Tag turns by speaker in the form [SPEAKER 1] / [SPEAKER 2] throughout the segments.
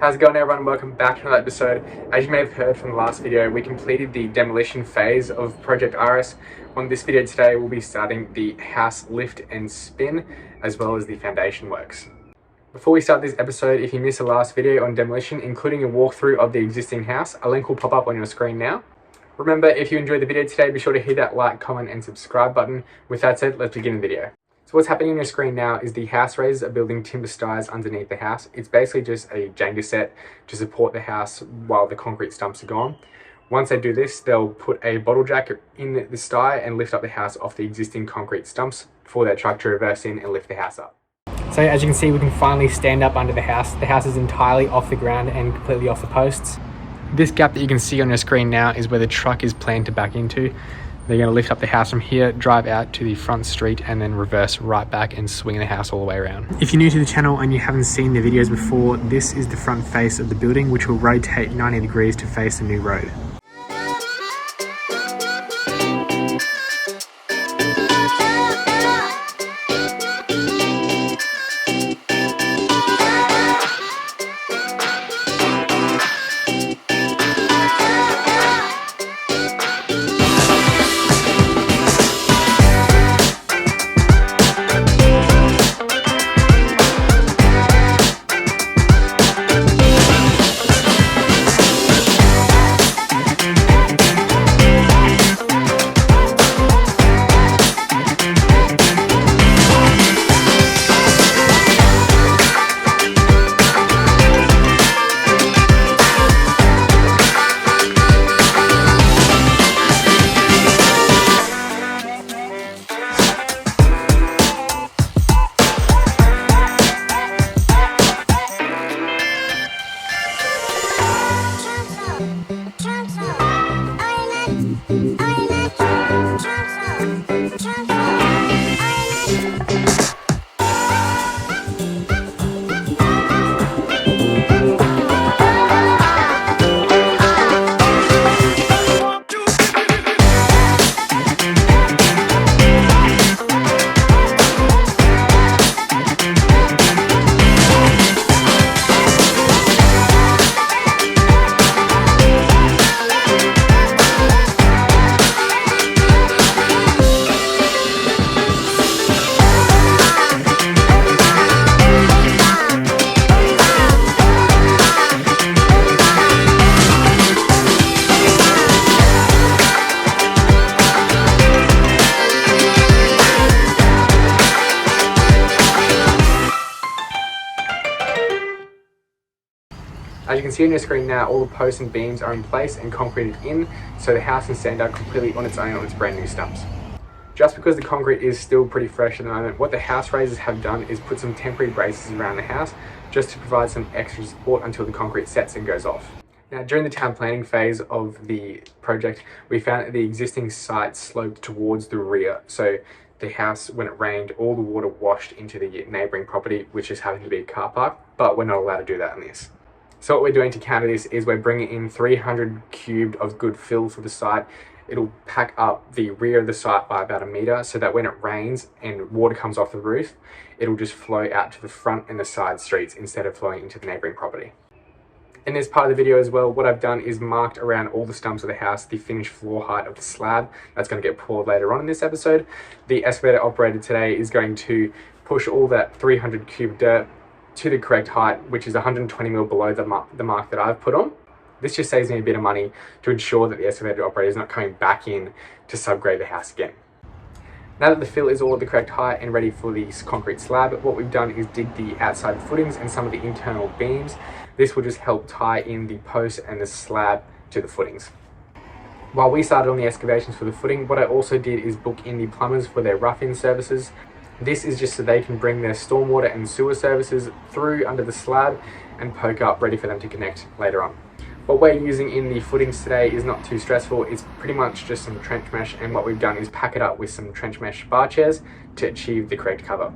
[SPEAKER 1] How's it going, everyone? Welcome back to another episode. As you may have heard from the last video, we completed the demolition phase of Project RS. On this video today, we'll be starting the house lift and spin, as well as the foundation works. Before we start this episode, if you missed the last video on demolition, including a walkthrough of the existing house, a link will pop up on your screen now. Remember, if you enjoyed the video today, be sure to hit that like, comment, and subscribe button. With that said, let's begin the video. So what's happening on your screen now is the house raisers are building timber stiers underneath the house. It's basically just a Jenga set to support the house while the concrete stumps are gone. Once they do this, they'll put a bottle jack in the stier and lift up the house off the existing concrete stumps for that truck to reverse in and lift the house up. So as you can see, we can finally stand up under the house. The house is entirely off the ground and completely off the posts. This gap that you can see on your screen now is where the truck is planned to back into. They're going to lift up the house from here, drive out to the front street, and then reverse right back and swing the house all the way around. If you're new to the channel and you haven't seen the videos before, this is the front face of the building, which will rotate 90 degrees to face the new road. As you can see on your screen now, all the posts and beams are in place and concreted in, so the house can stand out completely on its own on its brand new stumps. Just because the concrete is still pretty fresh at the moment, what the house raisers have done is put some temporary braces around the house just to provide some extra support until the concrete sets and goes off. Now, during the town planning phase of the project, we found that the existing site sloped towards the rear, so the house, when it rained, all the water washed into the neighbouring property, which just happened to be a car park, but we're not allowed to do that in this. So what we're doing to counter this is we're bringing in 300 cubed of good fill for the site. It'll pack up the rear of the site by about 1 metre so that when it rains and water comes off the roof, it'll just flow out to the front and the side streets instead of flowing into the neighbouring property. In this part of the video as well, what I've done is marked around all the stumps of the house the finished floor height of the slab. That's going to get poured later on in this episode. The excavator operator today is going to push all that 300 cube dirt to the correct height, which is 120 mil below the mark that I've put on. This just saves me a bit of money to ensure that the excavator operator is not coming back in to subgrade the house again. Now that the fill is all at the correct height and ready for the concrete slab, what we've done is dig the outside footings and some of the internal beams. This will just help tie in the post and the slab to the footings. While we started on the excavations for the footing, what I also did is book in the plumbers for their rough-in services. This is just so they can bring their stormwater and sewer services through under the slab and poke up, ready for them to connect later on. What we're using in the footings today is not too stressful. It's pretty much just some trench mesh, and what we've done is pack it up with some trench mesh bar chairs to achieve the correct cover.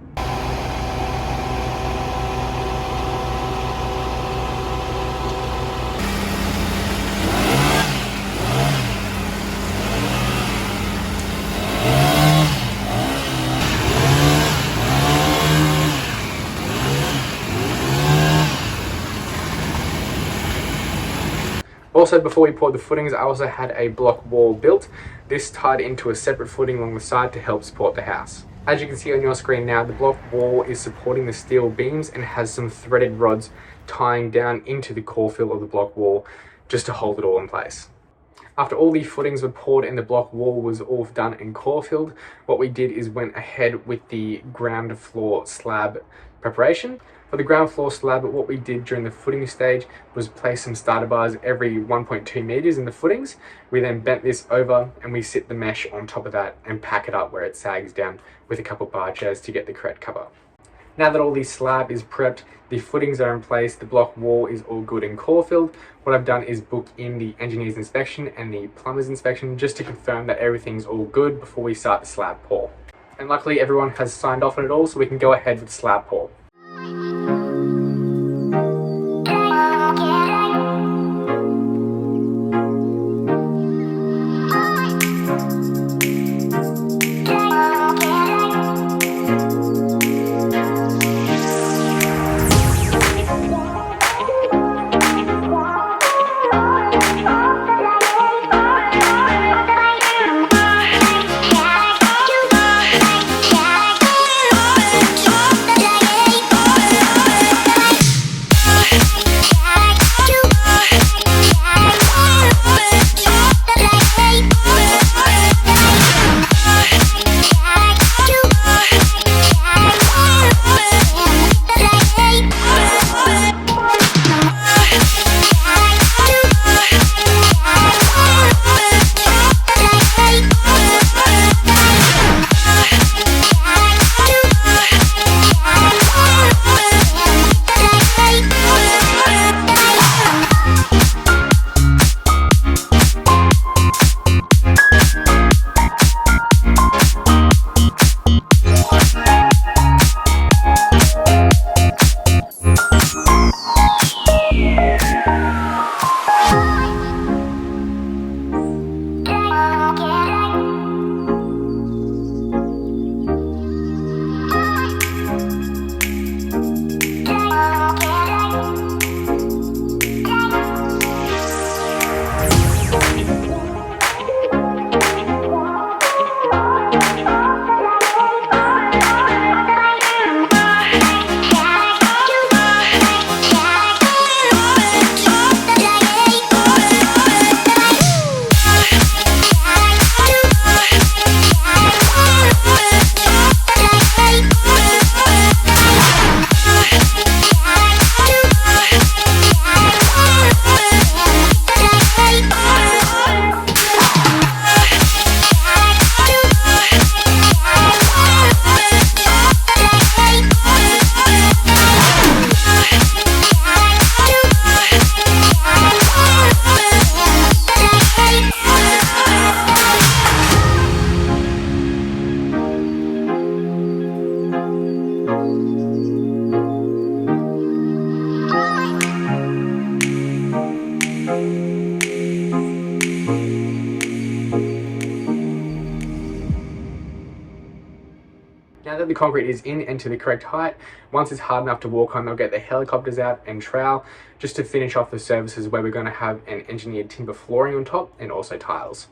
[SPEAKER 1] Also, before we poured the footings, I also had a block wall built. This tied into a separate footing along the side to help support the house. As you can see on your screen now, the block wall is supporting the steel beams and has some threaded rods tying down into the core fill of the block wall just to hold it all in place. After all the footings were poured and the block wall was all done and core filled, what we did is went ahead with the ground floor slab preparation. For the ground floor slab, what we did during the footing stage was place some starter bars every 1.2 meters in the footings. We then bent this over and we sit the mesh on top of that and pack it up where it sags down with a couple bar chairs to get the correct cover. Now that all the slab is prepped, the footings are in place, the block wall is all good and core filled, what I've done is book in the engineer's inspection and the plumber's inspection just to confirm that everything's all good before we start the slab pour. And luckily everyone has signed off on it all, so we can go ahead with the slab pour. Now that the concrete is in and to the correct height, once it's hard enough to walk on, they'll get the helicopters out and trowel just to finish off the surfaces where we're going to have an engineered timber flooring on top and also tiles.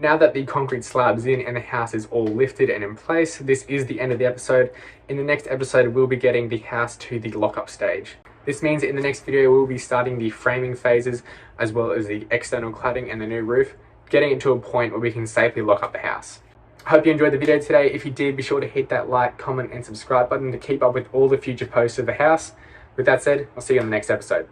[SPEAKER 1] Now that the concrete slab's in and the house is all lifted and in place, this is the end of the episode. In the next episode, we'll be getting the house to the lock-up stage. This means in the next video, we'll be starting the framing phases, as well as the external cladding and the new roof, getting it to a point where we can safely lock up the house. I hope you enjoyed the video today. If you did, be sure to hit that like, comment, and subscribe button to keep up with all the future posts of the house. With that said, I'll see you on the next episode.